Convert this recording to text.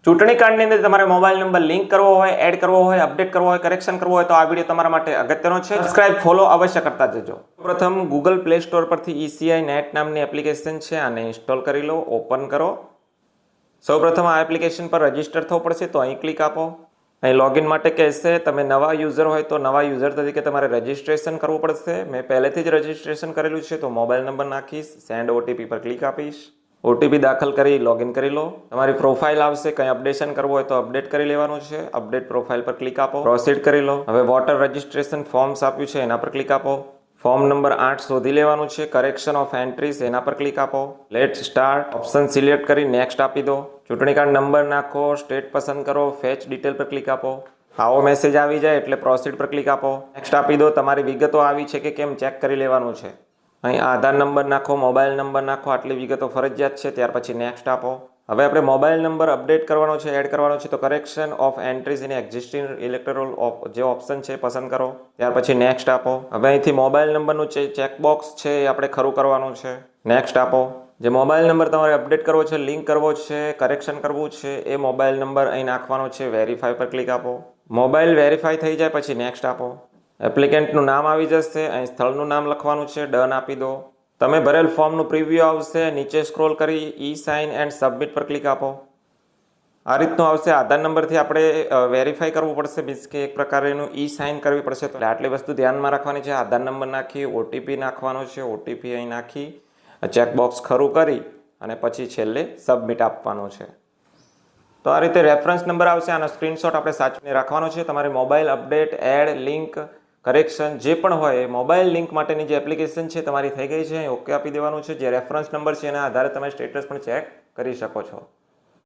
ચૂંટણી કાર્ડની અંદર તમારે મોબાઈલ નંબર લિંક કરવો હોય, એડ કરવો હોય, અપડેટ કરવો હોય, કરેક્શન કરવો હોય તો આ વિડીયો તમારા માટે અગત્યનો છે. સબસ્ક્રાઇબ ફોલો અવશ્ય કરતા જજો. પ્રથમ ગૂગલ પ્લે સ્ટોર પરથી ECI નેટ નામની એપ્લિકેશન છે, આને ઇન્સ્ટોલ કરી લો, ઓપન કરો. સૌપ્રથમ આ એપ્લિકેશન પર રજીસ્ટર થવું પડશે તો અહીં ક્લિક આપો. અહીં લોગિન માટે કહેશે, તમે નવા યુઝર હોય તો નવા યુઝર તરીકે તમારે રજીસ્ટ્રેશન કરવું પડશે. મેં પહેલેથી જ રજીસ્ટ્રેશન કરેલું છે તો મોબાઈલ નંબર નાખીશ, સેન્ડ OTP પર ક્લિક આપીશ. OTP દાખલ કરી લોગિન કરી લો. તમારી પ્રોફાઇલ આવશે, કંઈ અપડેશન કરવું હોય તો અપડેટ કરી લેવાનું છે. અપડેટ પ્રોફાઇલ પર ક્લિક આપો, પ્રોસીડ કરી લો. હવે વોટર રજીસ્ટ્રેશન ફોર્મ્સ આપ્યું છે એના પર ક્લિક આપો. ફોર્મ નંબર 8 શોધી લેવાનું છે. કરેક્શન ઓફ એન્ટ્રીઝ એના પર ક્લિક આપો. લેટ સ્ટાર્ટ ઓપ્શન સિલેક્ટ કરી નેક્સ્ટ આપી દો. ચૂંટણી કાર્ડ નંબર નાખો, સ્ટેટ પસંદ કરો, ફેચ ડિટેલ પર ક્લિક આપો. આવો મેસેજ આવી જાય એટલે પ્રોસીડ પર ક્લિક આપો. નેક્સ્ટ આપી દો. તમારી વિગતો આવી છે કે કેમ ચેક કરી લેવાનું છે. અહીં આધાર નંબર નાખો, મોબાઈલ નંબર નાખો, આટલી વિગતો ફરજિયાત છે. ત્યાર પછી નેક્સ્ટ આપો. હવે આપણે મોબાઈલ નંબર અપડેટ કરવાનો છે, એડ કરવાનો છે તો correction of entries in existing electoral જે ઓપ્શન છે પસંદ કરો. ત્યાર પછી નેક્સ્ટ આપો. હવે અહીંથી મોબાઈલ નંબરનું ચેકબોક્સ છે એ આપણે ખરું કરવાનું છે. નેક્સ્ટ આપો. જે મોબાઈલ નંબર તમારે અપડેટ કરવો છે, લિંક કરવો છે, કરેક્શન કરવું છે એ મોબાઈલ નંબર અહીં નાખવાનો છે. વેરીફાઈ પર ક્લિક આપો. મોબાઈલ વેરીફાઈ થઈ જાય પછી નેક્સ્ટ આપો. એપ્લિકેન્ટનું નામ આવી જશે, અહીં સ્થળનું નામ લખવાનું છે, ડન આપી દો. તમે ભરેલ ફોર્મનું પ્રિવ્યુ આવશે, નીચે સ્ક્રોલ કરી ઈ સાઇન એન્ડ સબમિટ પર ક્લિક આપો. આ રીતનું આવશે. આધાર નંબરથી આપણે વેરીફાઈ કરવું પડશે, મીન્સ કે એક પ્રકારનું ઈ સાઇન કરવી પડશે. તો આટલી વસ્તુ ધ્યાનમાં રાખવાની છે. આધાર નંબર નાખી, OTP નાખવાનો છે. OTP અહીં નાખી ચેકબોક્સ ખરું કરી અને પછી છેલ્લે સબમિટ આપવાનું છે. તો આ રીતે રેફરન્સ નંબર આવશે, આનો સ્ક્રીનશોટ આપણે સાચવીને રાખવાનો છે. તમારી mobile update, add, link, correction જે પણ હોય મોબાઈલ લિંક માટેની જે એપ્લિકેશન છે તમારી થઈ ગઈ છે. ઓકે આપી દેવાનું છે. જે રેફરન્સ નંબર છે એના આધારે તમે સ્ટેટસ પણ ચેક કરી શકો છો.